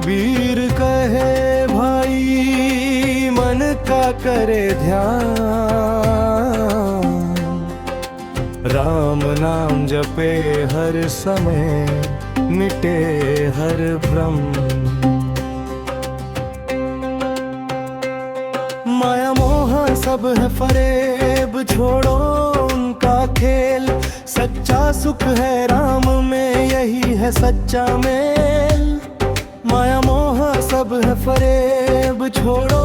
कबीर कहे भाई मन का करे ध्यान, राम नाम जपे हर समय मिटे हर भ्रम। माया मोह सब है फरेब, छोड़ो उनका खेल। सच्चा सुख है राम में, यही है सच्चा मेल। माया मोह सब है फरेब, छोड़ो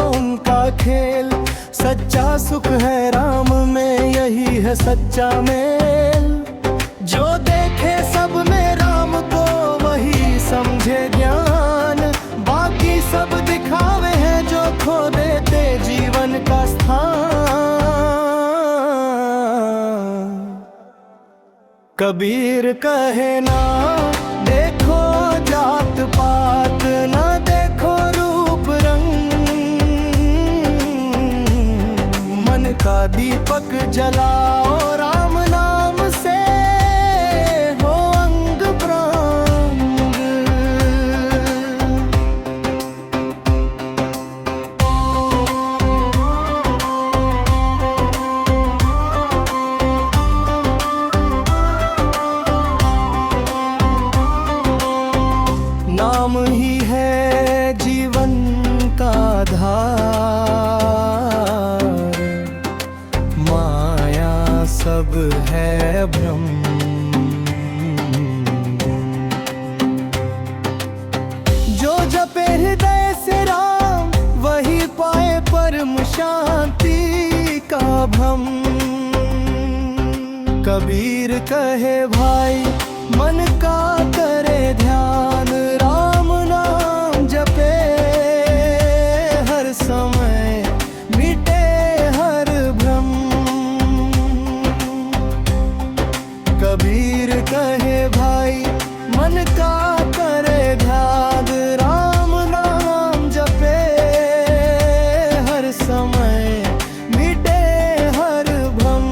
उनका खेल। सच्चा सुख है राम में, यही है सच्चा मेल। जो देखे सब में राम को, वही समझे ज्ञान। बाकी सब दिखावे हैं जो खो देते जीवन का स्थान। कबीर कहे ना देखो जात पात, ना देखो रूप रंग। मन का दीपक जलाओ, राम नाम से हो अंग प्रंग। नाम ही है जीवन का आधार, माया सब है भ्रम। जो जपे हृदय से राम, वही पाए परम शांति का भ्रम। कबीर कहे भाई मन का करे ध्यान, राम नाम जपे हर समय मिटे हर भ्रम। कबीर कहे भाई मन का करे ध्यान, राम नाम जपे हर समय मिटे हर भ्रम।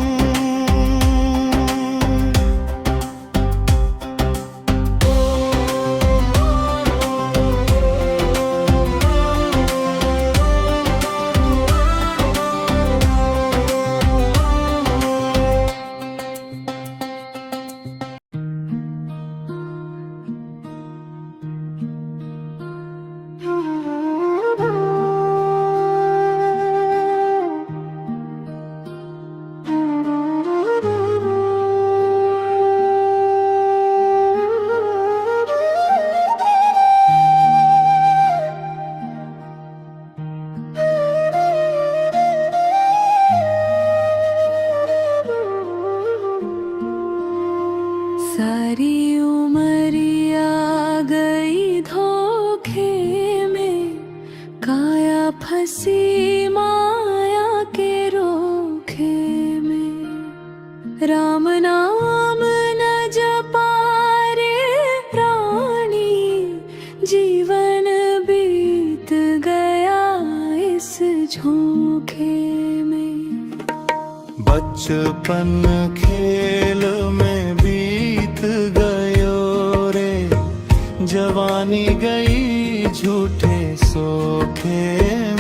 सारी उमरिया गई धोखे में, काया फंसी माया के रोखे में। राम नाम न जपा रे प्राणी, जीवन बीत गया इस झोंके में। बचपन खेल में बीत गयो रे, जवानी गई झूठे सोखे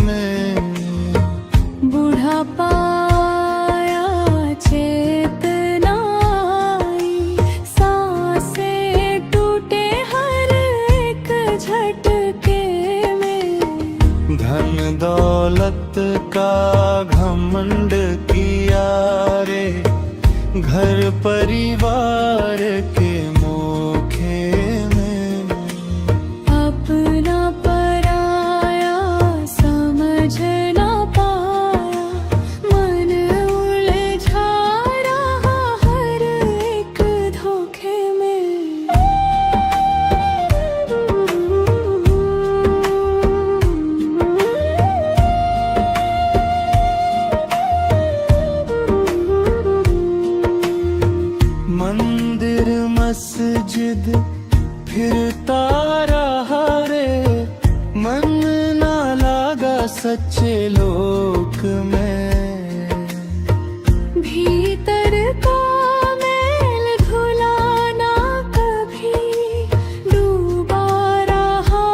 में। बुढ़ापा आया चेतना आई, सांसें टूटे हर एक झटके में। धन दौलत का घमंड किया रे, घर परिवार के मोखे में। अपना पराया समझ ना पाया, मन उलझा रहा हर एक धोखे में। मंदिर मस्जिद फिरता रहा रे, मन ना लागा सच्चे लोक में। भीतर का मैल धुलाना कभी डूबा रहा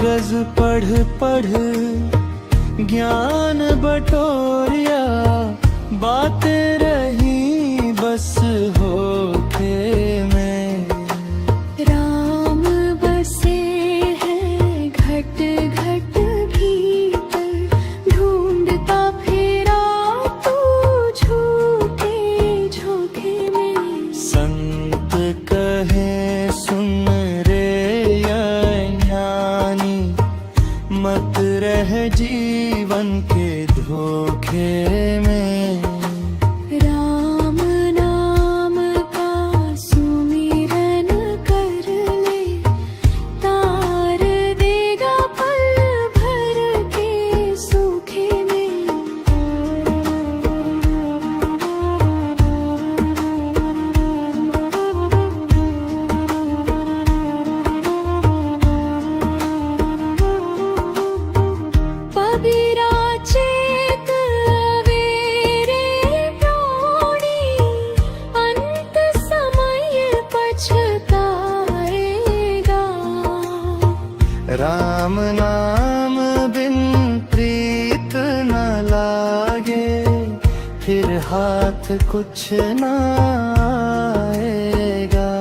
कागज पढ़ पढ़ ज्ञान बटोरिया, बातें रही बस होठे में। राम बसे हैं घट घट भीतर, ढूंढता फिरा तू झूठे झोंके में। संत कहे सुन रे ज्ञानी, मत रह जीवन के धोखे में। राम नाम का सुमिरन कर ले, तार देगा पल भर के सूखे में। पबीरा चेत अवेरे प्राणी, अंत समय पछताएगा। राम नाम बिन प्रीत न लागे, फिर हाथ कुछ न आएगा।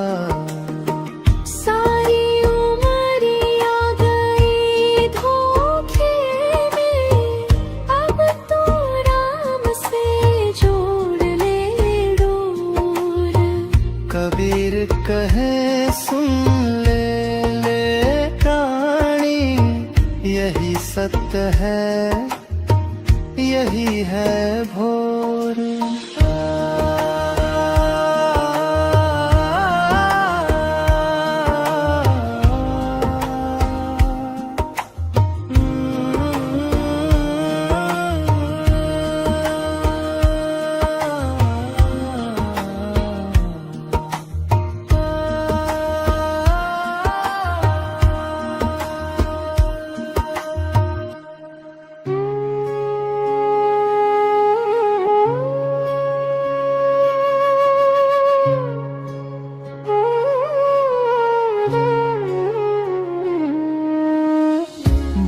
सारी उमरिया गई धोखे में, अब तो राम से जोड़ ले डोर। कबीर कहे सुन ले प्राणी, यही सत्य है यही है भोर।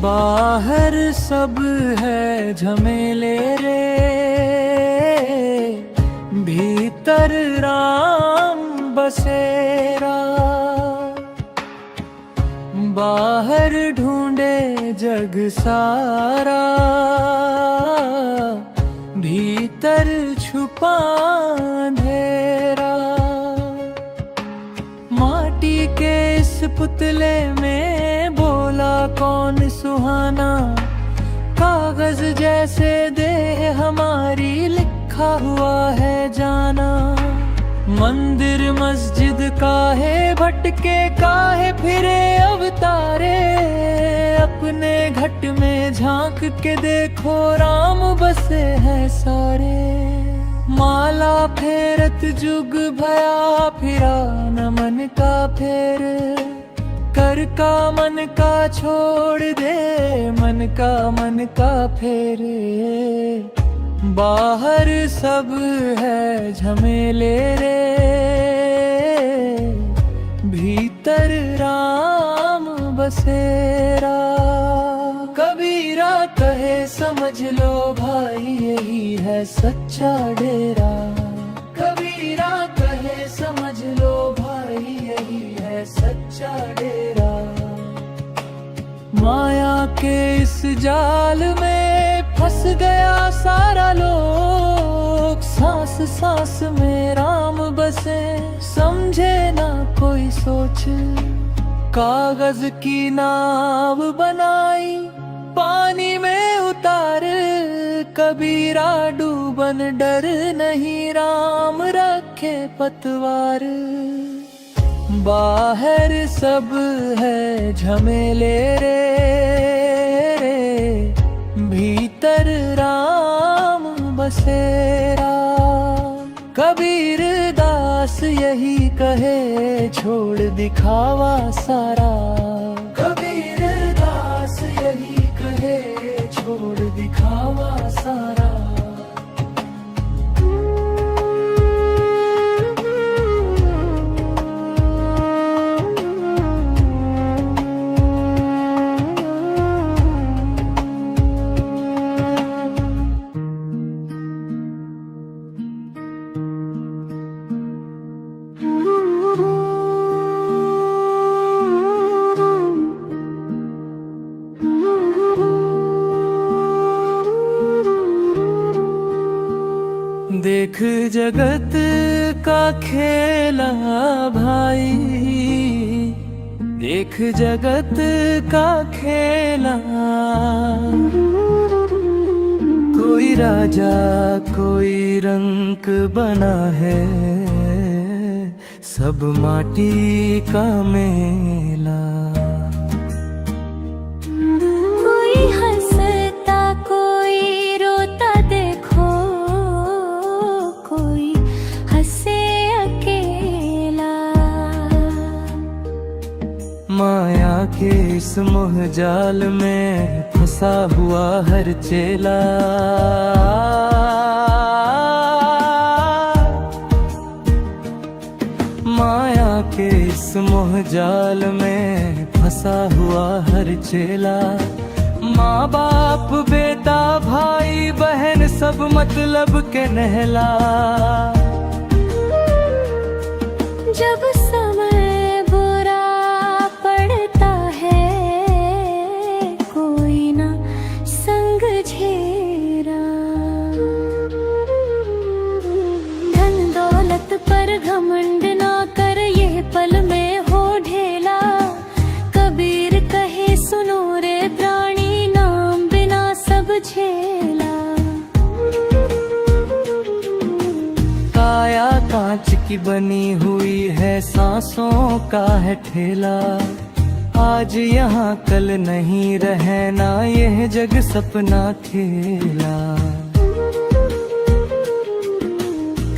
बाहर सब है झमेले रे, भीतर राम बसेरा। बाहर ढूंढे जग सारा, भीतर छुपा अंधेरा। माटी के इस पुतले में बोला कौन सुहाना, कागज जैसे देह हमारी लिखा हुआ है जाना। मंदिर मस्जिद काहे भटके काहे फिरे अवतारे, अपने घट में झांक के देखो राम बसे हैं सारे। माला फेरत जुग भया फिरा न मन का फेर, कर का मन का छोड़ दे मन का फेरे। बाहर सब है झमेले रे, भीतर राम बसेरा। कबीरा कहे समझ लो भाई यही है सच्चा डेरा। कबीरा कहे समझ लो भाई यही है सच्चा डेरा। माया के इस जाल में फंस गया सारा लोग, सांस सांस में राम बसे समझे ना कोई सोच। कागज की नाव बनाई पानी में उतार, कबीरा डूबन डर नहीं राम रखे पतवार। बाहर सब है झमेले रे, भीतर राम बसेरा। कबीर दास यही कहे छोड़ दिखावा सारा। कबीर दास यही कहे छोड़ दिखावा सारा। देख जगत का खेला भाई, देख जगत का खेला। कोई राजा कोई रंक बना है, सब माटी का मेला। कोई हंसता कोई रोता देखो, कोई हंसे अकेला। माया के इस मोह जाल में फंसा हुआ हर चेला। माया के इस मोह जाल में फंसा हुआ हर चेला। माँ बाप बेटा भाई बहन सब मतलब के नहला। जब समय बुरा पड़ता है, कोई ना संग झेरा। धन दौलत पर घमंड ना कर, ये पल में हो ढेला। कबीर कहे सुनो रे प्राणी, नाम बिना सब झेला। काया कांच की बनी हुई है, सांसों का है ठेला। आज यहाँ कल नहीं रहना, यह जग सपना खेला।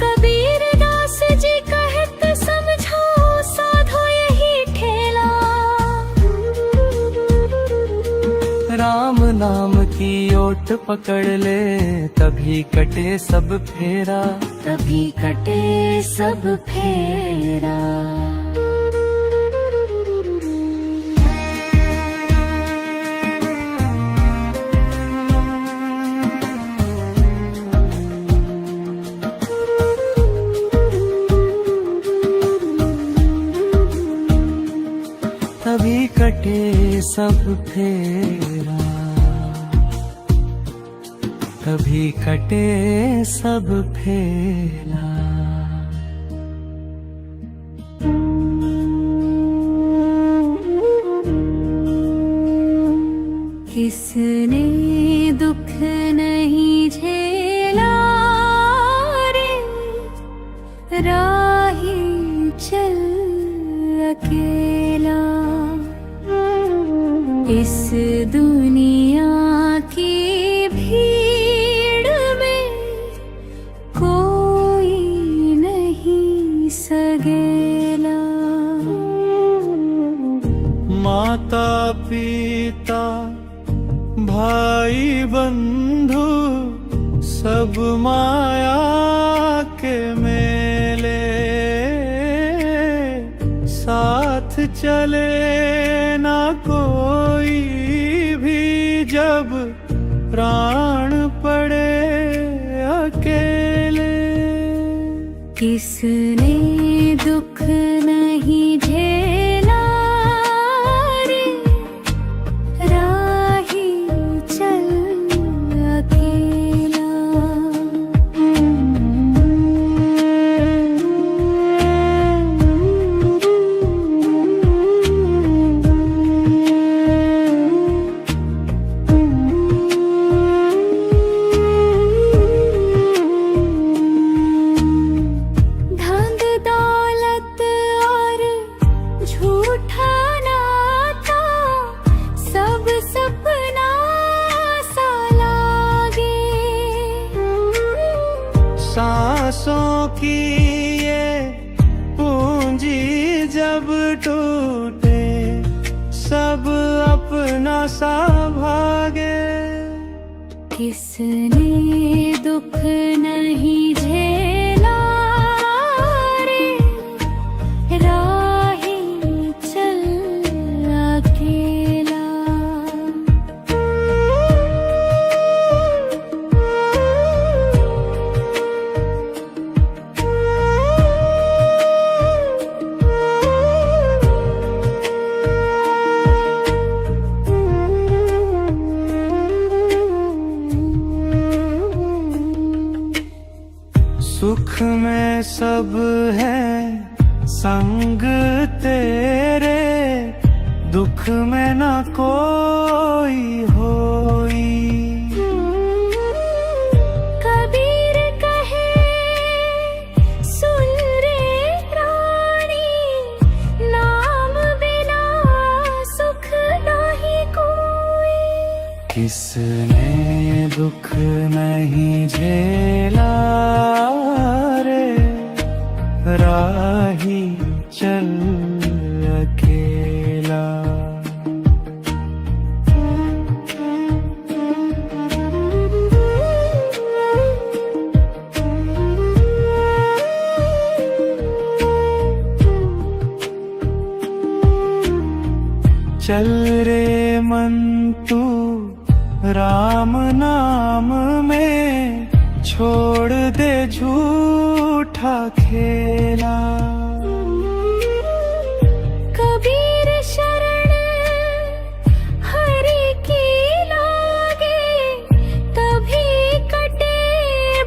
कबीर दास जी कहत समझो, साधो यही ठेला। राम नाम की ओट पकड़ ले, तभी कटे सब फेरा। तभी कटे सब फेरा। तभी कटे सब फेरा। तभी कटे सब फेरा। किसने दुख नहीं झेला रे, राही चल अकेला। इस दुनिया की भीड़ में कोई नहीं सगेला। माता पिता भाई बंधु सब माया के मेले। साथ चले ना कोई भी, जब प्राण पड़े अकेले। किसने दुख नहीं झेला रे, राही चल अकेला। धन दौलत और झूठा नाता, सब सपना सा लागे। सांसों की ये पूंजी जब टूटे, सब अपना सा भागे। किसने दुख नहीं झेला रे, राही चल अकेला। में सब है संग तेरे, दुख में न कोई होई। कबीर कहे सुन रे प्राणी, नाम बिना सुख नहीं कोई। किसने दुख नहीं झेला रे, राही चल अकेला। चल रे मन तू राम नाम में, छोड़ दे झूठा खेला। कबीर शरण हरि की लागे, तभी कटे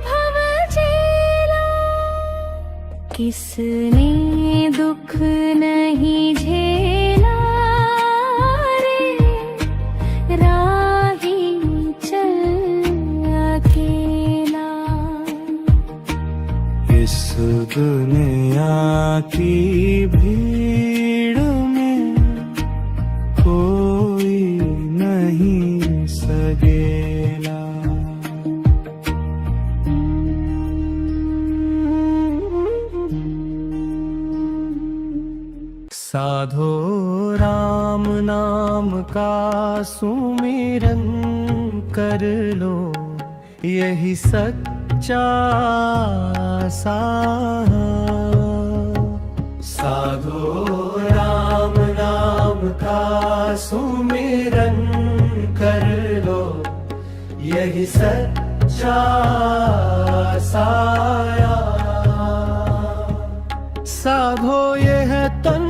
भव जेला। किसने दुख नहीं झेला रे, राही चल अकेला। इस दुनिया की भीड़ में कोई नहीं सगेला। साधो राम नाम का सुमिरन कर लो, यही सच्चा साधो राम नाम का सुमिरन कर लो, यही सच्चा साया। साधो यह तन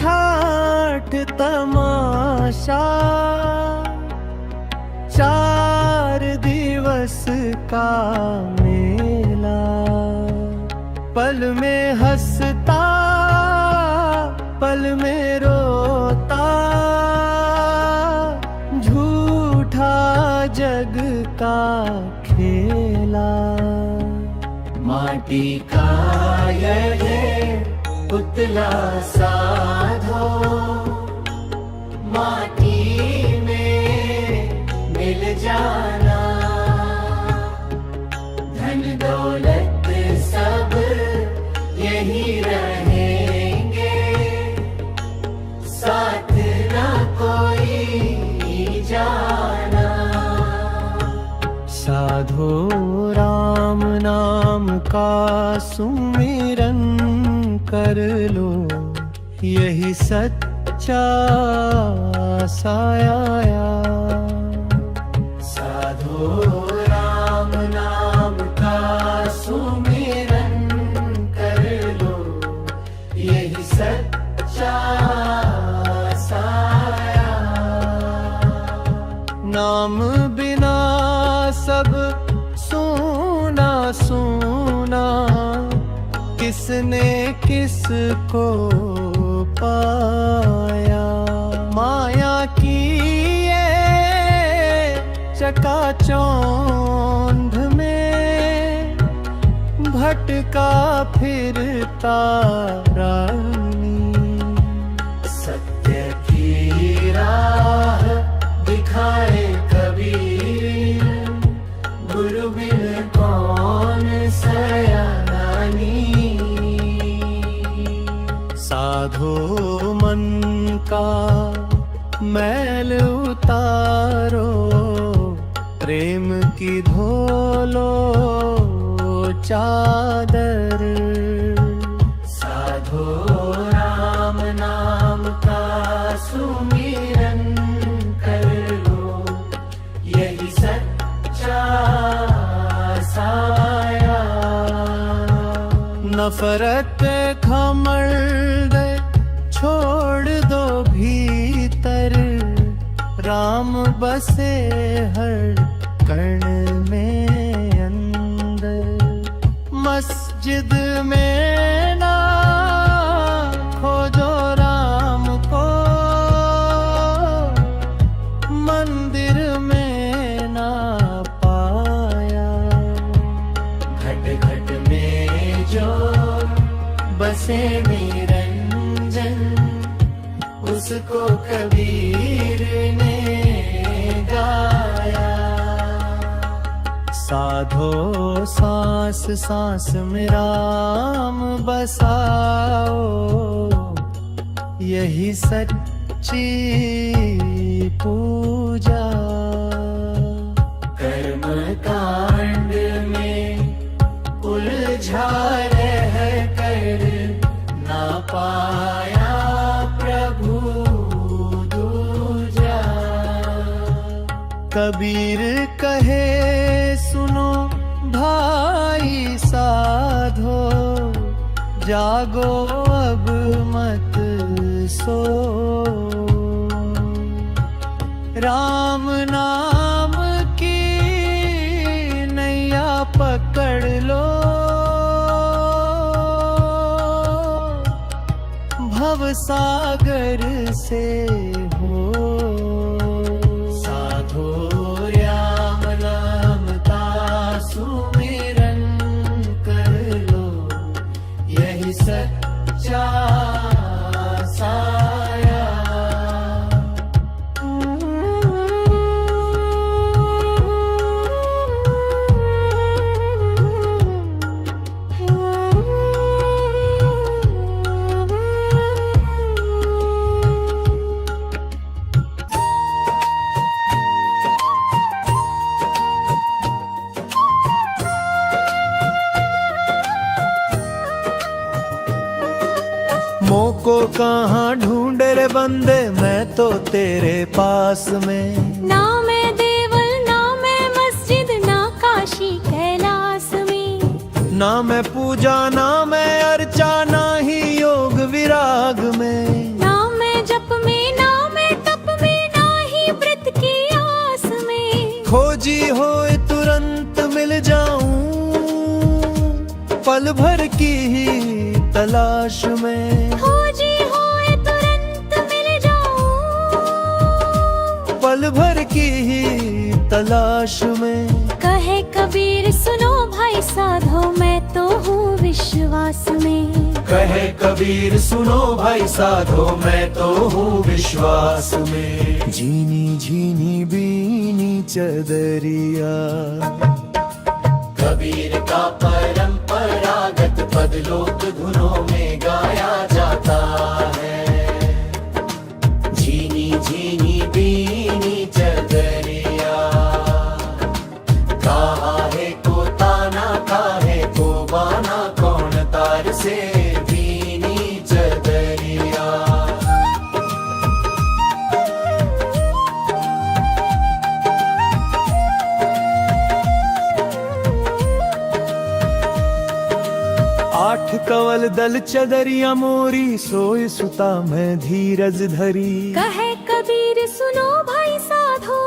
ठाठ तमाशा, 4 दिवस का मेला। पल में हंसता पल में रोता, झूठा जग का खेला। माटी का यह पुतला साधो, माटी में मिल जाना। धन दौलत सब यही रहेंगे, साथ ना कोई जाना। साधो राम नाम का सुमिरन कर लो, यही सच्चा साया। साधो राम नाम का सुमिरन कर लो, यही सच्चा साया। नाम बिना सब सोना सोना, किसने किसको पाया। माया की ये चकाचौंध में, भटका फिरता रानी। सत्य की राह दिखाए कबीर, गुरु बिन कौन सयानी। साधो मन का मैल उतारो, प्रेम की धोलो चादर। साधो राम नाम का सुमिरन कर लो, यही सच्चा साया। नफरत घमंड छोड़ दो भीतर, राम बसे हर कण में अंदर। मस्जिद मस्जिद में ना खोजो राम को, मंदिर में ना पाया। घट घट में जो बसे निरंजन, उसको कबीर ने गाया। साधो सांस सांस में राम बसाओ, यही सच्ची पूजा। कर्म कांड में उलझा रह कर ना पाया प्रभु दूजा। कबीर कहे सुनो भाई साधो, जागो अब मत सो। राम नाम की नैया पकड़ लो, भव सागर से हो। साधो राम नाम का सुमिरन कर लो, यही सच्चा साया। मोको कहाँ ढूंढे रे बंदे, मैं तो तेरे पास में। ना मैं देवल ना मैं मस्जिद, ना काशी कैलाश में। ना मैं पूजा ना मैं अर्चा, ना ही योग विराग में। ना मैं जप में ना मैं तप में, ना ही व्रत की आस में। खोजी होए तुरंत मिल जाऊं, पल भर की ही तलाश में। खोजी होए तुरंत मिल जाऊं, पल भर की ही तलाश में। कहे कबीर सुनो भाई साधो, मैं तो हूँ विश्वास में। कहे कबीर सुनो भाई साधो, मैं तो हूँ विश्वास में। झीनी झीनी बीनी चदरिया, कबीर का परंपरागत पद लोक धुनों में गाया जाता है। झीनी झीनी बीनी चदरिया, कहाँ है को ताना, काहे को बाना, कौन तार से बीनी चदरिया। आठ कवल दल चदरिया मोरी, सोए सुता मैं धीरज धरी। कहे कबीर सुनो भाई साधो,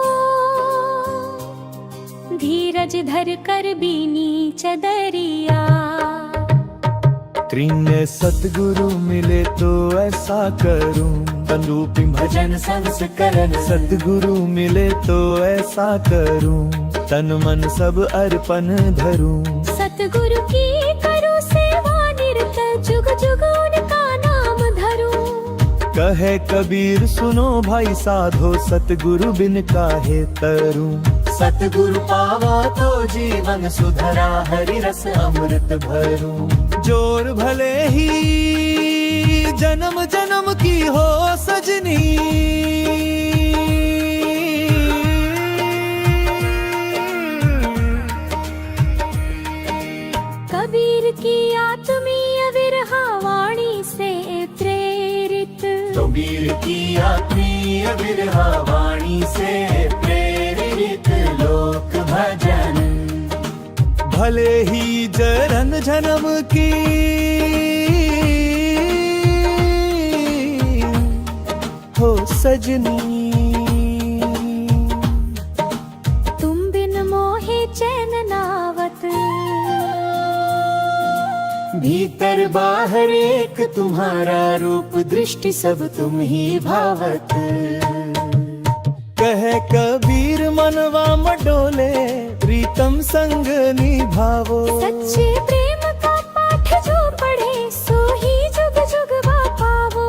धीरज धर कर बीनी चदरिया। त्रिने सतगुरु मिले तो ऐसा करूं, तंदूपी भजन संस्करण। सतगुरु मिले तो ऐसा करूं, तन मन सब अर्पण धरूं। सतगुरु की करूं सेवा निरत, जुग जुग उनका नाम धरूं। कहे कबीर सुनो भाई साधो, सतगुरु बिन काहे तरूं। सतगुरु पावा तो जीवन सुधरा, हरि रस अमृत भरूं। जोर भले ही जन्म जन्म की हो सजनी, कबीर की आत्मीय विरहा वाणी से प्रेरित। कबीर की आत्मीय विरहा वाणी से प्रेरित लोक भजन। भले ही जन्म जन्म की हो सजनी, तुम बिन मोहे चैन नावत। बाहर एक तुम्हारा रूप, दृष्टि सब तुम ही भावत। कहे कबीर मनवा मडोले, प्रीतम संग निभावो। सच्चे प्रेम का पाठ जो पढ़े, सो ही जुग जुग पावो।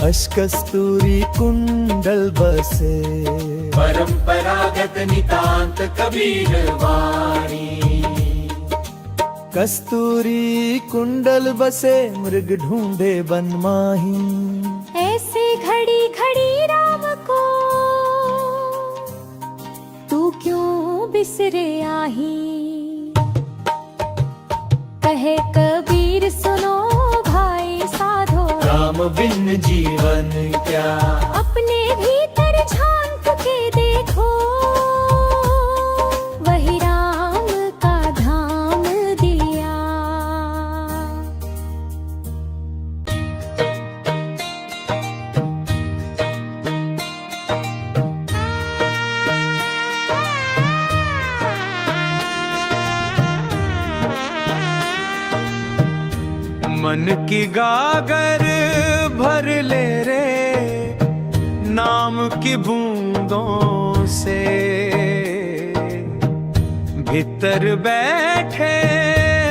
अशकस्तूरी कुंडल बसे, परंपरागत नितांत कबीर वाणी। कस्तूरी कुंडल बसे, मृग ढूंढे बन माही। ऐसे घड़ी घड़ी राम को तू क्यों बिसरे आही। कहे कबीर सुनो भाई साधो, राम बिन जीवन क्या। अपने भीतर झांक के देखो, वही राम का धाम दिया। मन की गागर भर ले रे, नाम की बूंदों से। भीतर बैठे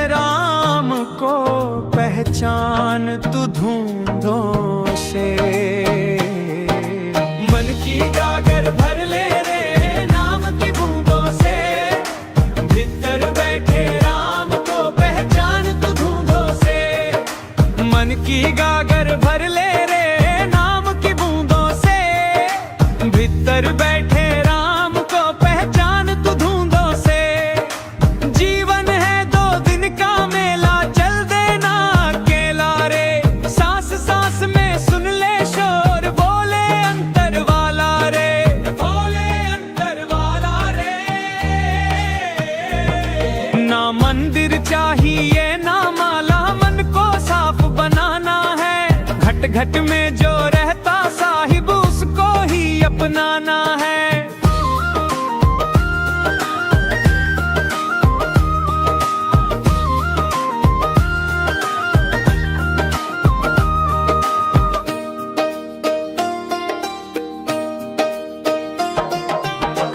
राम को पहचान तू धूंधों से। मन की गागर भर ले रे, नाम की बूंदों से। भीतर बैठे राम को पहचान तू धूंधों से। मन की गागर भर ले रे, नाम की बूंदों से। भीतर बैठे राम को पहचान तू धूंधों से। जीवन है 2 दिन का मेला, चल देना अकेला रे। सांस सांस में सुन ले शोर, बोले अंतर वाला रे, बोले अंतर वाला रे। ना मंदिर चाहिए ना माला, मन को साफ बनाना है। घट घट में जो रहता साहिब, उसको ही अपनाना है।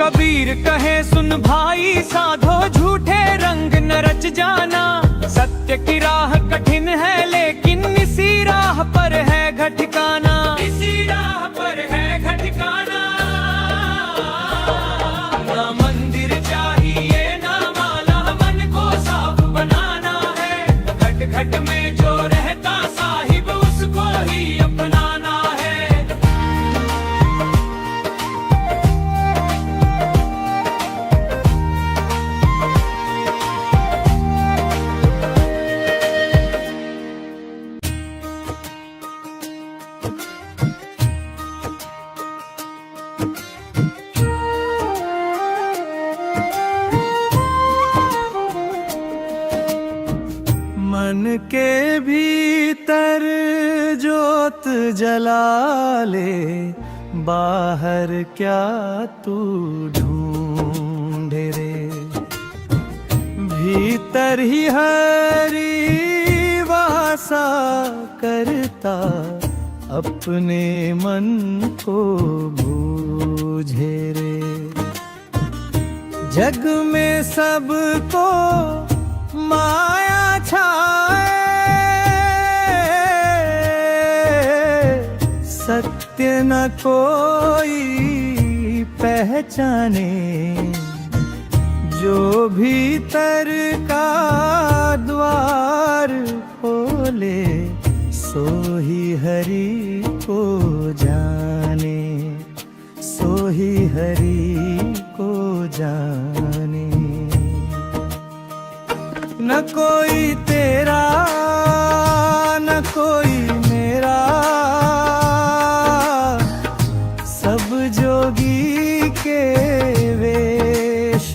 कबीर कहे सुन भाई साधो, झूठे रंग न रच जाना। सत्य की राह कठिन है, लेकिन इसी राह पर है घटिकाना। इसी राह पर है घटिकाना। ना मंदिर चाहिए ना माला, मन को साफ बनाना है। घट घट में जो रहता साहिब, उसको ही अपनाना है। मन के भीतर जोत जला ले, बाहर क्या तू ढूंढे रे। भीतर ही हरि वासा करता, अपने मन को बूझे रे। जग में सबको माया छाए, सत्य न कोई पहचाने। जो भीतर का द्वार खोले, सो ही हरि को जाने। सो ही हरि को जाने। न कोई तेरा न कोई मेरा, सब जोगी के वेश।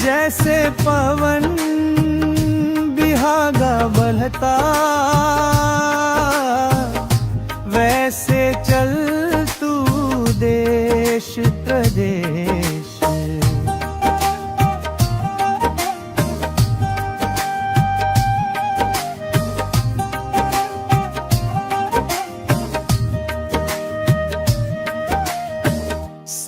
जैसे पवन बिहागा बहता, वैसे चल तू देश प्रदेश।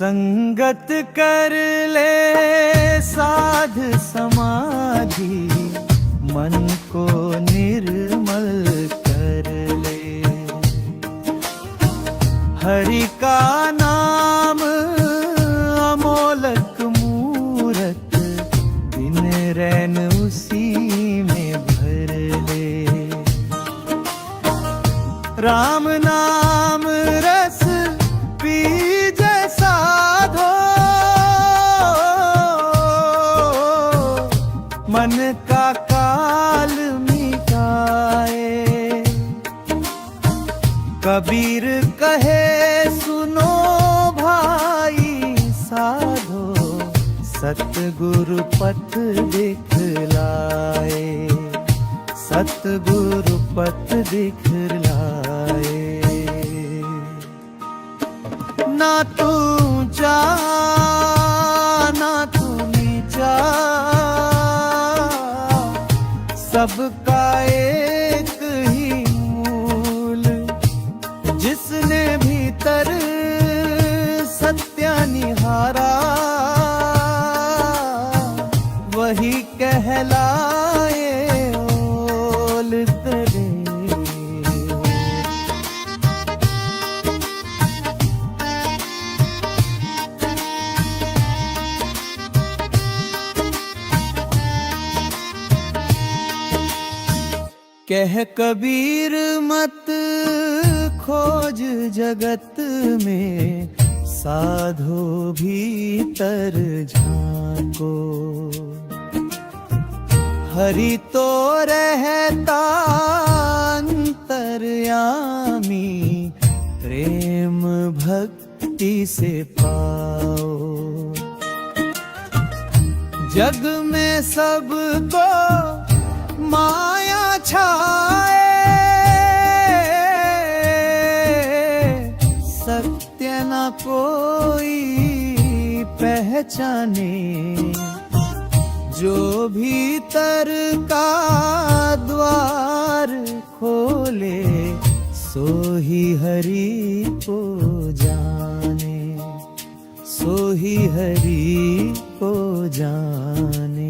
संगत कर ले साध समाधि, मन को निर्मल कर ले। हरि का नाम अमोलक मूरत, दिन रैन उसी में भर ले। राम नाम रस पीजे साधो, मन का काल मिटाए। कबीर कहे सुनो भाई साधो, सतगुरु पथ दिखलाए, सतगुरु पथ दिखलाए। ना तू ऊंचा ना तू नीचा, सबका एक ही मूल। जिसने भीतर सत्य निहारा, वही कहलाए ओल तेरे। कह कबीर मत खोज जगत में, साधो भीतर झांको। हरि तो रहता अंतर्यामी, प्रेम भक्ति से पाओ। जग में सबको माया छाए, सत्य न कोई पहचाने। जो भीतर का द्वार खोले, सो ही हरि को जाने, सो ही हरि को जाने।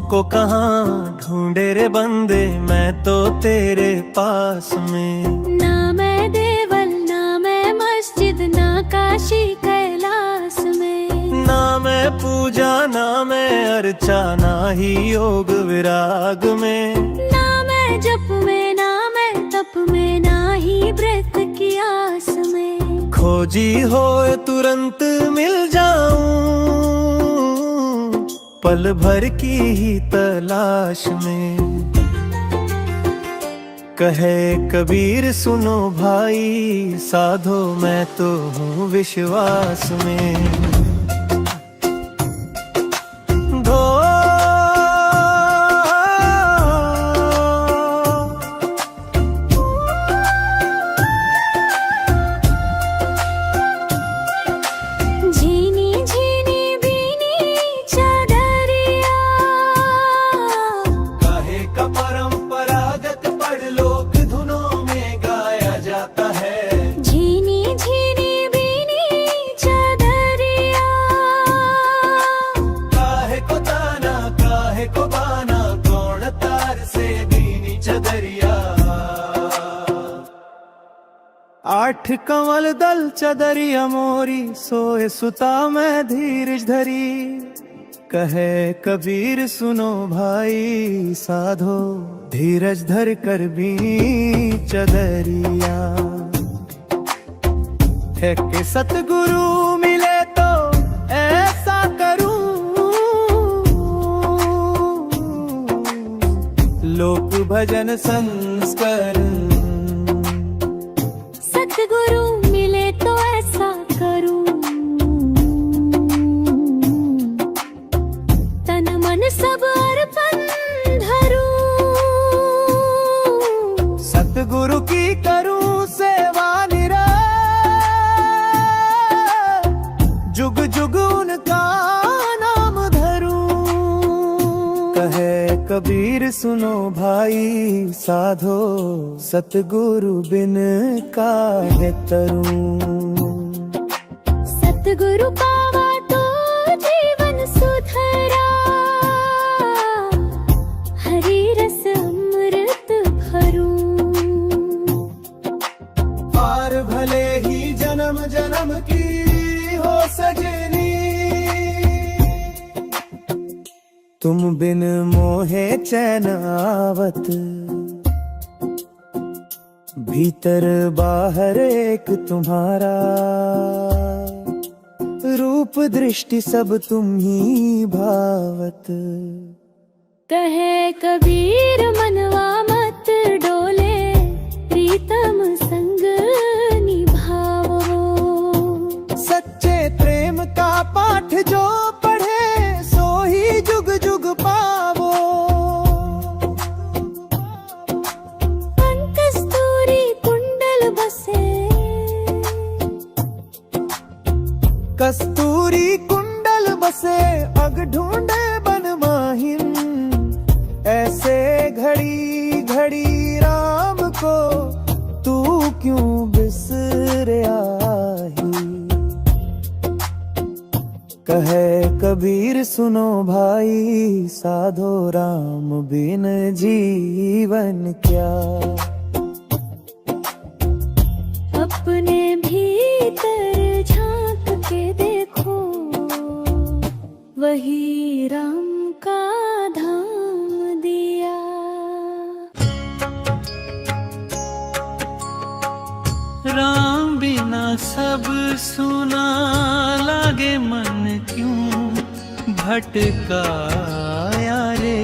को कहाँ ढूंढे रे बंदे, मैं तो तेरे पास में। ना मैं देवल ना मैं मस्जिद, ना काशी कैलाश में। ना मैं पूजा ना मैं अर्चा, ना ही योग विराग में। ना मैं जप में ना मैं तप में, ना ही व्रत की आस में। खोजी होए तुरंत मिल जाऊं, पल भर की ही तलाश में। कहे कबीर सुनो भाई साधो, मैं तो हूँ विश्वास में। आठ कंवल दल चदरिया मोरी, सोए सुता मैं धीरज धरी। कहे कबीर सुनो भाई साधो, धीरज धर कर भी चदरिया। है कि सतगुरु मिले तो ऐसा करूं, लोक भजन संस्करण। सतगुरु मिले तो ऐसा करूं, तन मन सब अर्पण धरूं। सतगुरु की करूं सेवा निरंतर, जुग जुग उनका नाम धरूं। कहे कबीर सुनो भाई साधो, सतगुरु बिन काहे तरूं। सतगुरु पावा तो जीवन सुधरा, हरि रस अमृत भरूं। पार भले ही जन्म जन्म की हो सजनी, तुम बिन मोहे चैन आवत। भीतर बाहर एक तुम्हारा, रूप दृष्टि सब तुम ही भावत। कहे कबीर मनवा मत डोले, प्रीतम संग निभाओ। सच्चे प्रेम का पाठ जो पढ़े, सो ही जुग जुग पावो। कस्तूरी कुंडल बसे, कस्तूरी कुंडल बसे, अग ढूंढे बन माहिम। ऐसे घड़ी घड़ी राम को, तू क्यों बिसरया ही। कहे कबीर सुनो भाई साधो, राम बिन जीवन क्या। अपने भीतर झांक के देखो, वही राम का धाम दिया। राम बिना सब सुना लागे, मन क्यों भटकाया रे।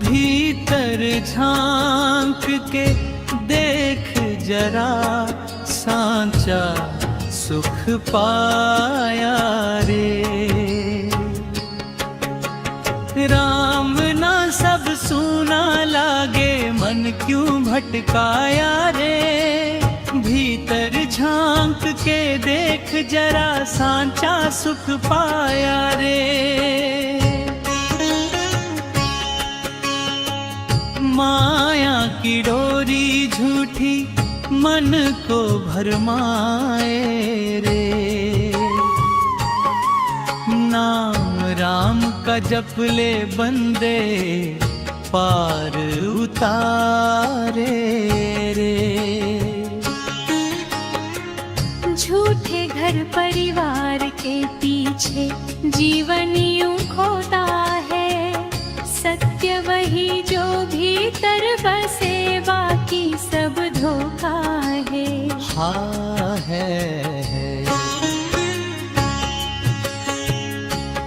भीतर झांक के देख जरा, सांचा सुख पाया रे। राम ना सब सुना लागे, मन क्यों भटकाया रे। भीतर झांक के देख जरा, सांचा सुख पाया रे। माया की डोरी झूठी मन को भरमाए रे। नाम राम का जप ले बंदे, पार उतारे रे। झूठे घर परिवार के पीछे जीवन यूं खोता है। सत्य वही जो भीतर बसे, बाकी सब धोखा है। हाँ है।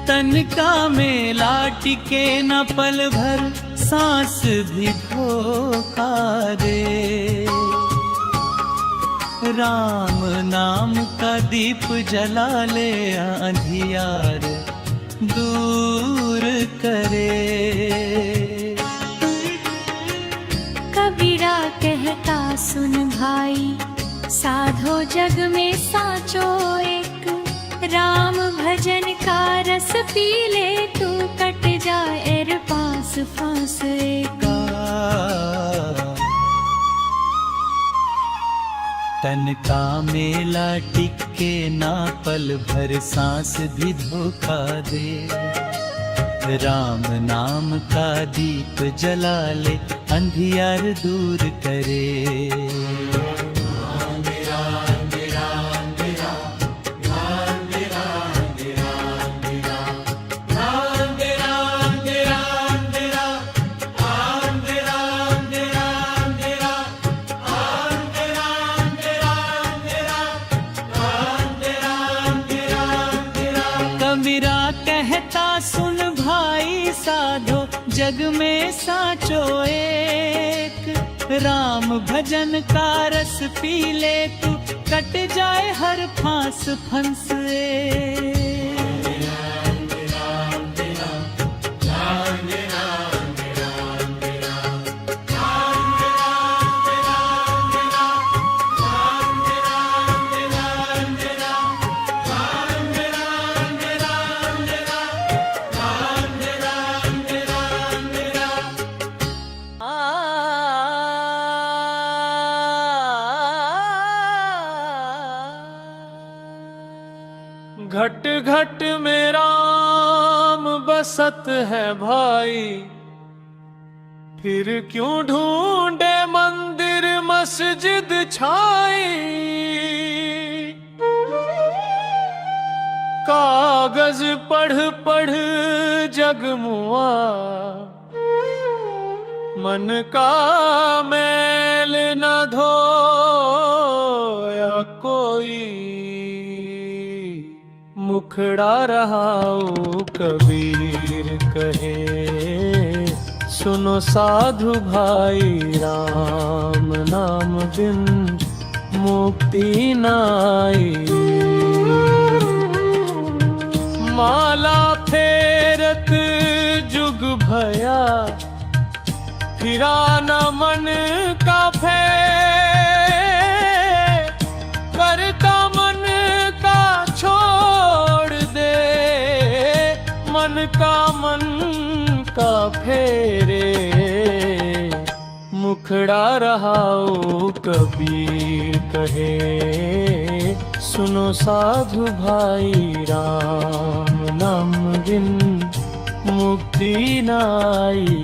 तन का मेला टिके न पल भर, सांस भी धोखा दे। राम नाम का दीप जला ले, अंधियार दूर करे। कबीरा कहता सुन भाई साधो, जग में साचो एक। राम भजन का रस पी ले तू, कट जाए एर पास फांस एक। तन का मेला टिके ना पल भर, सांस भी धोखा दे। राम नाम का दीप जला ले, अंधियार दूर करे। कबीरा कहता सुन भाई साधो, जग में साचो एक। राम भजन का रस पी ले तू, कट जाए हर फांस फंस एक। घट घट में राम बसत है भाई, फिर क्यों ढूंढे मंदिर मस्जिद छाई। कागज पढ़ पढ़ जगमुआ, मन का मैल न धोया कोई। मुखड़ा रहाओ कबीर कहे, सुनो साधु भाई, राम नाम बिन मुक्ति नाई। माला फेरत जुग भया, फिरा न मन का फेर। करता मन का छोड़ दे, मन का फेरे। मुखड़ा रहाओ कबीर कहे, सुनो साधु भाई, राम नाम बिन मुक्ति नाई।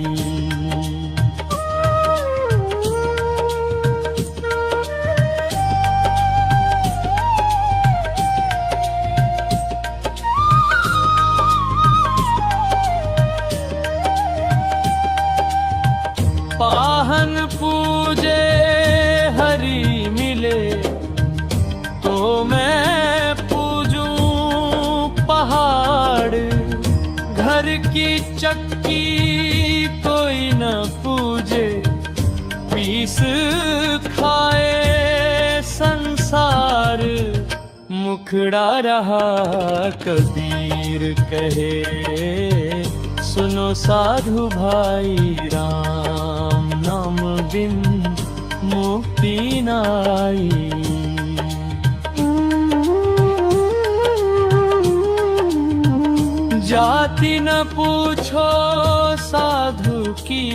पाहन पूजे हरि मिले, तो मैं पूजूं पहाड़। घर की चक्की कोई न पूजे, पीस खाए संसार। मुखड़ा रहा कबीर कहे, सुनो साधु भाई, राम नाम बिन मुक्ति नाई। जाति न पूछो साधु की,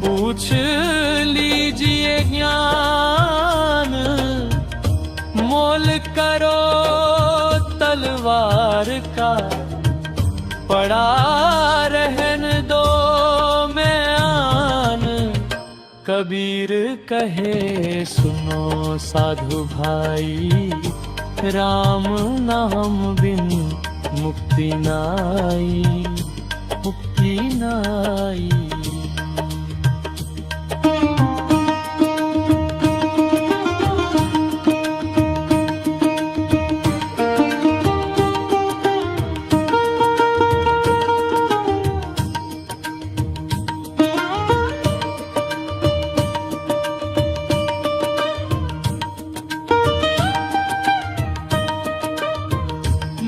पूछ लीजिए ज्ञान। मोल करो तलवार का, पड़ा रहन दो मैं आन। कबीर कहे, सुनो साधु भाई, राम नाम बिन मुक्ति नाई, मुक्ति नाई।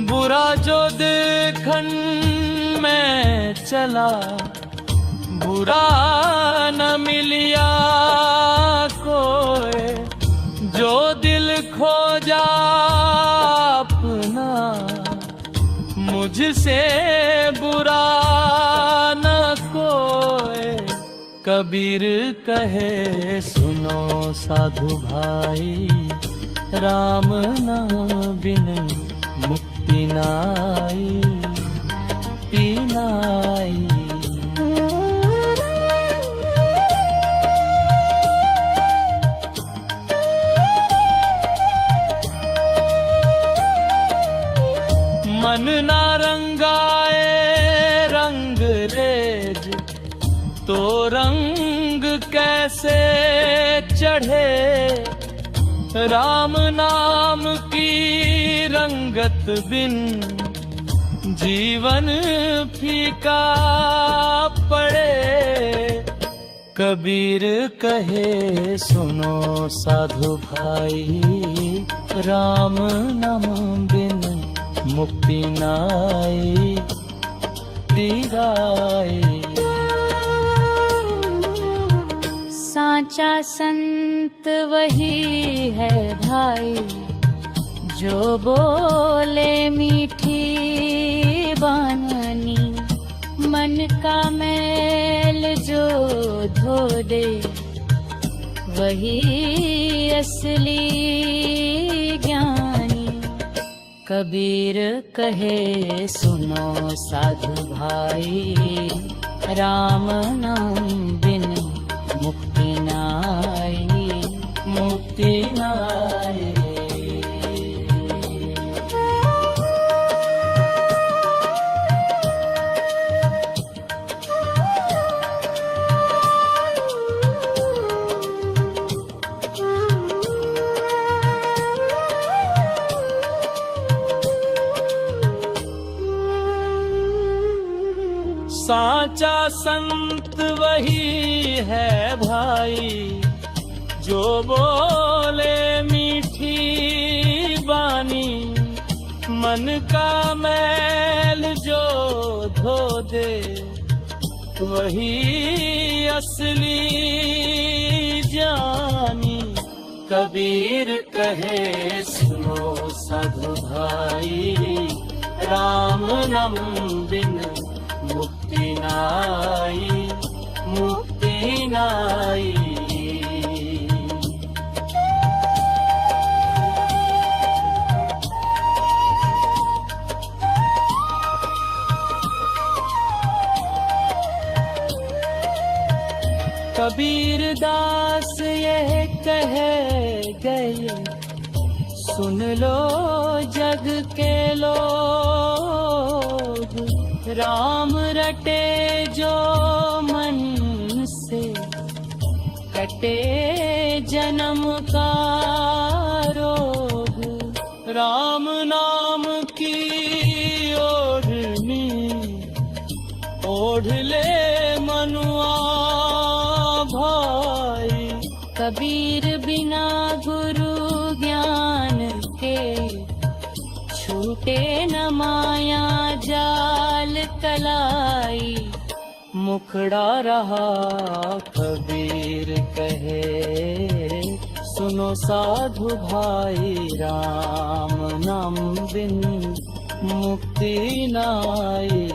बुरा जो देखन में चला, बुरा न मिलिया कोई। जो दिल खोजा अपना, मुझसे बुरा न कोई। कबीर कहे, सुनो साधु भाई, राम नाम बिन मुक्ति नाई, मुक्ति नाई। मन ना रंगाए रंग रेज, तो रंग कैसे चढ़े। राम नाम की रंगत बिन जीवन फीका पड़े। कबीर कहे, सुनो साधु भाई, राम नाम बिन मुक्ति नाई, मुक्ति। साचा संत वही है भाई, जो बोले मीठी बानी। मन का मैल जो धो दे, वही असली ज्ञानी। कबीर कहे सुनो साधु भाई, राम नाम बिन मुक्ति नाई, मुक्ति नाई। साचा संत वही है भाई, जो बोले मीठी बानी, मन का मैल जो धो दे, वही असली जानी। कबीर कहे सुनो साधु भाई, राम नाम बिन मुक्ति नाई, मुक्ति नाई। कबीर दास यह कह गए, सुन लो जग के लोग, राम रटे जो मन से, कटे जन्म का रोग। राम नाम की ओढ़नी ओढ़ ले मनुआ भाई, कबीर बिना गुरु ज्ञान के, छूटे न माया जाल कलाई। मुखड़ा रहा कबीर कहे सुनो साधु भाई, राम नाम बिन मुक्ति नाई।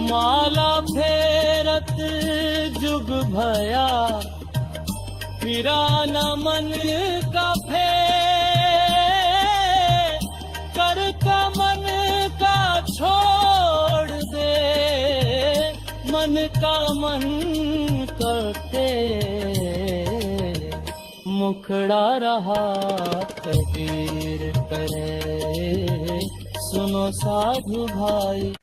माला फेरत जुग भया, फिरा न मन का कर का मन का छोड़ दे, मन का मन करते। मुखड़ा रहा कबीर करे सुनो साधु भाई।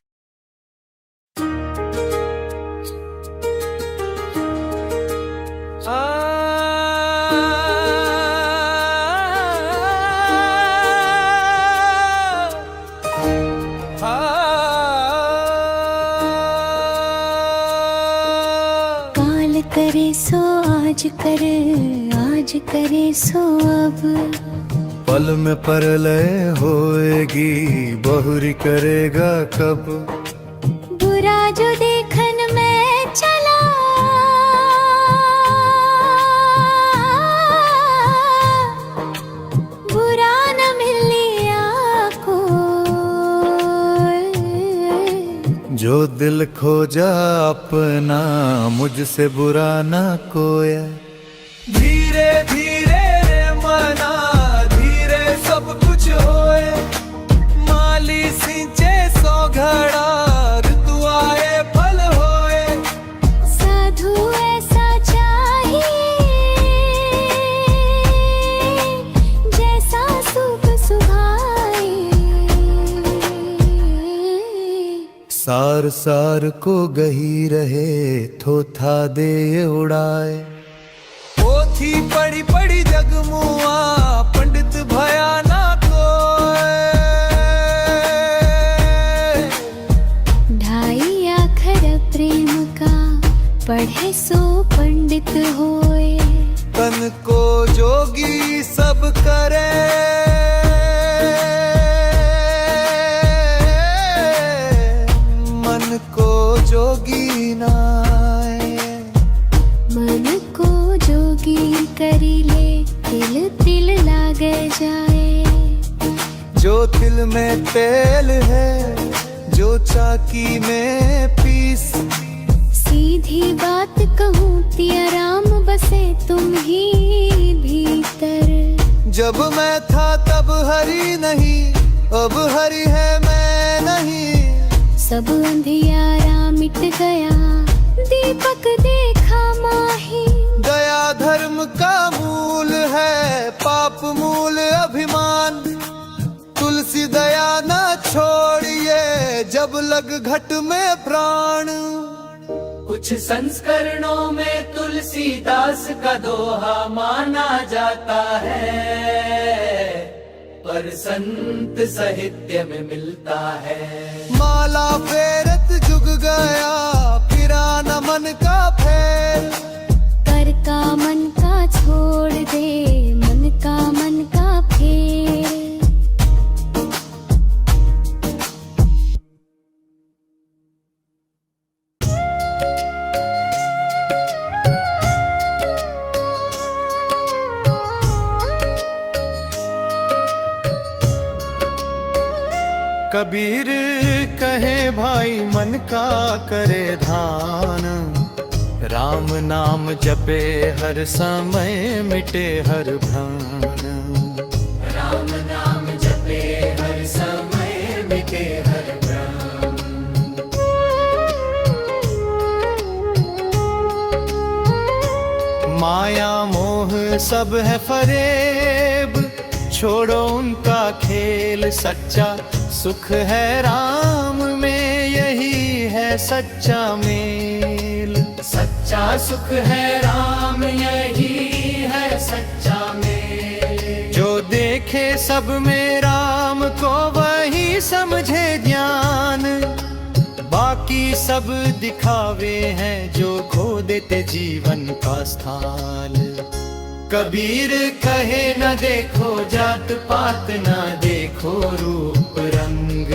करे सो आज कर, आज करे सो अब, पल में परलय होएगी, बहुरी करेगा कब। बुरा जो देखन में चला, बुरा न मिलिया को, जो दिल खोजा अपना, मुझसे बुरा ना कोया। धीरे धीरे रे मना, धीरे सब कुछ होए, माली सिंचे सौ घड़ा, ऋतु आए फल होए। साधु ऐसा चाहिए, जैसा सुख सुभाए, सार सार को गही रहे, थोथा दे उड़ाए। पोथी पड़ी पड़ी जगमुआ, पंडित भया ना कोई। ढाई आखर प्रेम का, पढ़े सो पंडित होए। तन को जोगी सब करे, मन को जोगी नाए। मन को जोगी करी ले, तिल तिल लागे जाए। जो तिल में तेल है, जो चाकी में पीस। सीधी बात कहूँ तिया राम बसे तुम ही भीतर, जब मैं था तब हरी नहीं, अब हरी है मैं नहीं। सब अंधियारा मिट गया, दीपक देखा माही। दया धर्म का मूल है, पाप मूल अभिमान। तुलसी दया ना छोड़िए, जब लग घट में प्राण। कुछ संस्करणों में तुलसीदास का दोहा माना जाता है, पर संत साहित्य में मिलता है। माला फेरत जुग गया, फिरा न मन का फेर। कर का मन का छोड़ दे, मन का फेर। कबीर कहे भाई मन का करे ध्यान। राम नाम जपे हर समय मिटे हर भ्रम। राम नाम जपे हर समय मिटे हर भ्रम। माया मोह सब है फरेब, छोड़ो उनका खेल। सच्चा सुख है राम में, यही है सच्चा मेल। सच्चा सुख है राम, यही है सच्चा मेल। जो देखे सब में राम को, वही समझे ज्ञान। बाकी सब दिखावे हैं, जो खो देते जीवन का स्थान। कबीर कहे न देखो जात पात, न देखो रूप रंग।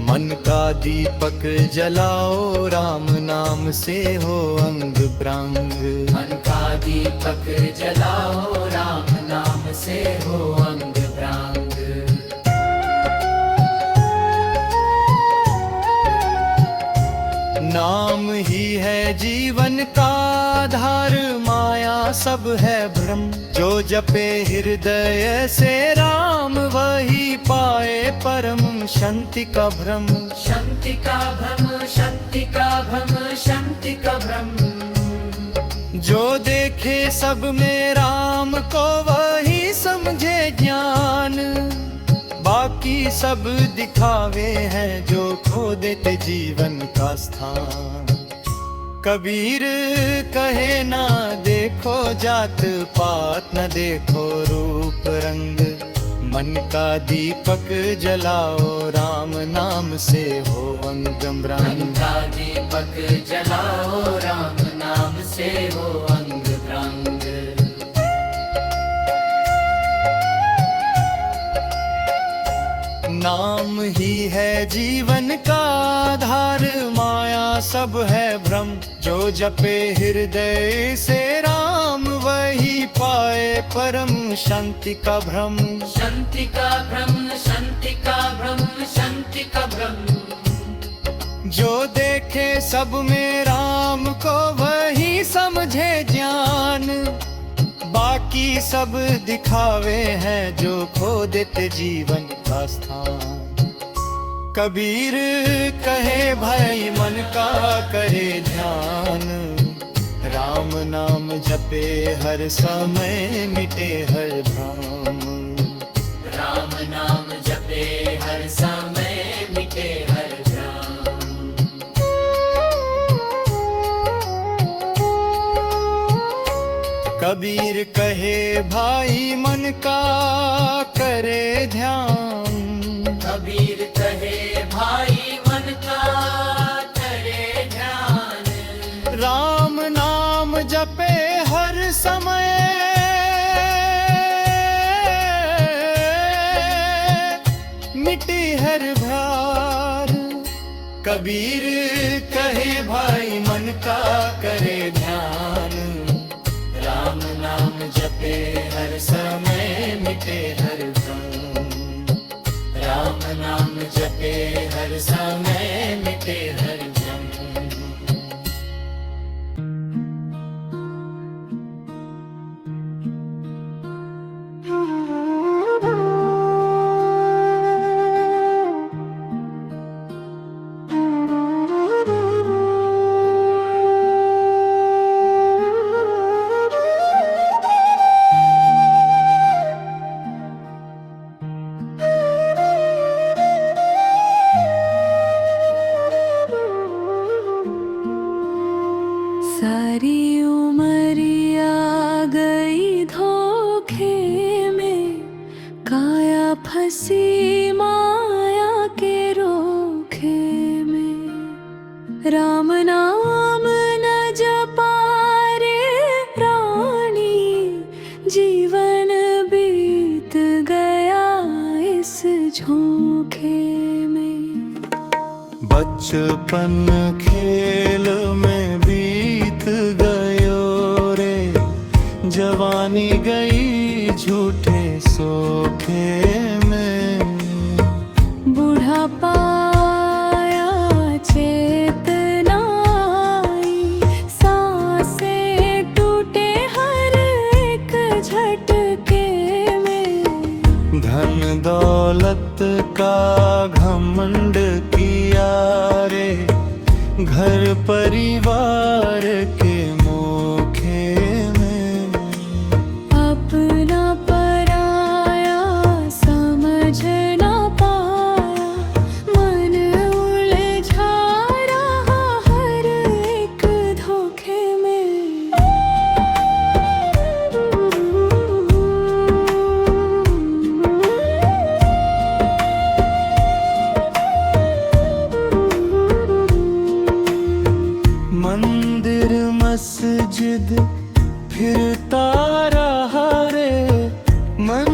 मन का दीपक जलाओ, राम नाम से हो अंग प्रंग। मन का दीपक जलाओ, राम नाम से हो अंग प्रंग। नाम ही है जीवन का आधार, माया सब है भ्रम। जो जपे हृदय से राम, वही पाए परम शांति का भ्रम। शांति का भ्रम, शांति का भ्रम, शांति का भ्रम। जो देखे सब में राम को, वही समझे ज्ञान। बाकी सब दिखावे हैं, जो खो देते जीवन का स्थान। कबीर कहे ना देखो जात पात, न देखो रूप रंग। मन का दीपक जलाओ, राम नाम से हो अंग मन ब्रह्म। का दीपक जलाओ, राम नाम से हो अंग प्रंग। नाम ही है जीवन का आधार, माया सब है भ्रम। जो जपे हृदय से राम, वही पाए परम शांति का भ्रम। शांति का भ्रम, शांति का भ्रम, शांति का भ्रम। जो देखे सब में राम को, वही समझे ज्ञान। बाकी सब दिखावे हैं, जो खो देते जीवन का स्थान। कबीर कहे भाई मन का करे ध्यान। राम नाम जपे हर समय मिटे हर भ्रम। राम नाम जपे हर समय मिटे हर भ्रम। कबीर कहे भाई मन का करे ध्यान। कबीर कहे भाई मन का करे ध्यान। राम नाम जपे हर समय मिटी हर भार। कबीर कहे भाई मन का करे ध्यान। राम नाम जपे हर समय मिटे हर भ्रम। राम नाम जपे हर समय मिटे हर भ्रम। हंसी माया के रोखे में, राम नाम न जपा रे प्राणी, जीवन बीत गया इस झोंके में। बचपन खेल में बीत गयो रे, जवानी गई झूठे सोखे में। बुढ़ापा आया चेतना आई, सांसें टूटे हर एक झटके में। धन दौलत का घमंड किया रे, घर परिवार के मोखे में। अपना पराया समझ ना पाया, मन उलझा रहा हर एक धोखे में। मंदिर मस्जिद फिरता रहा रे, मन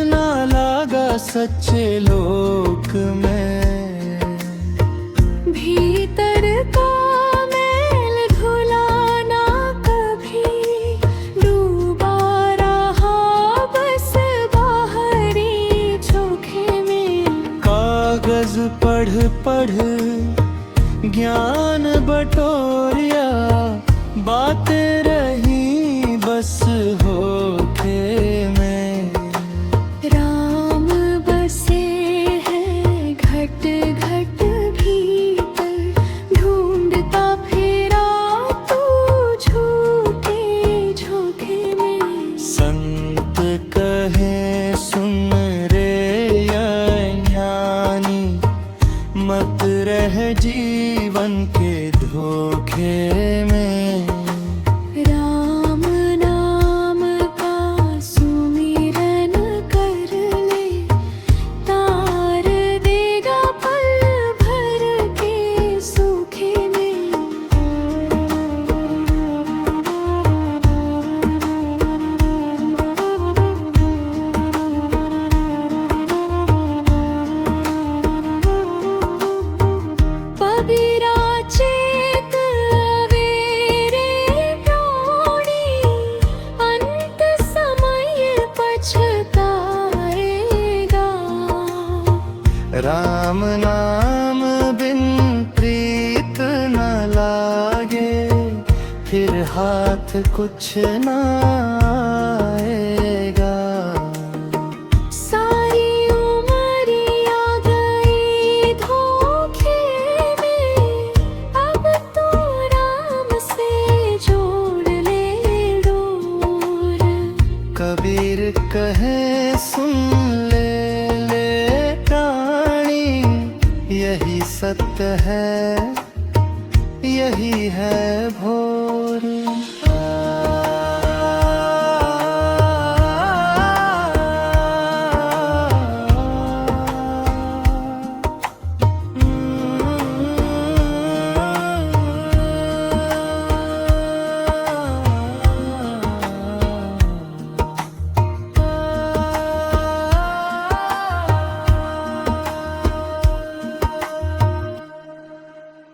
ना लागा सच्चे लोक में। भीतर का मैल धुला ना कभी, डूबा रहा बस बाहरी चोखे में। कागज पढ़ पढ़ ज्ञान बटोरिया, बातें रही बस होठे में। राम बसे हैं घट घट भीतर, ढूंढता फिरा तू झूठे झोंके में। संत कहे सुन रे ज्ञानी, मत रह जीवन के धोखे में। राम नाम का सुमिरन कर ले, तार देगा पल भर के सूखे में। कबीरा चेत अवेरे प्राणी, अंत समय पछताएगा। राम नाम बिन प्रीत न लागे, फिर हाथ कुछ न आएगा। सारी उमरिया गई धोखे में, अब तो राम से जोड़ ले डोर। कबीर कहे सुन ले प्राणी, यही सत्य है यही है भोर।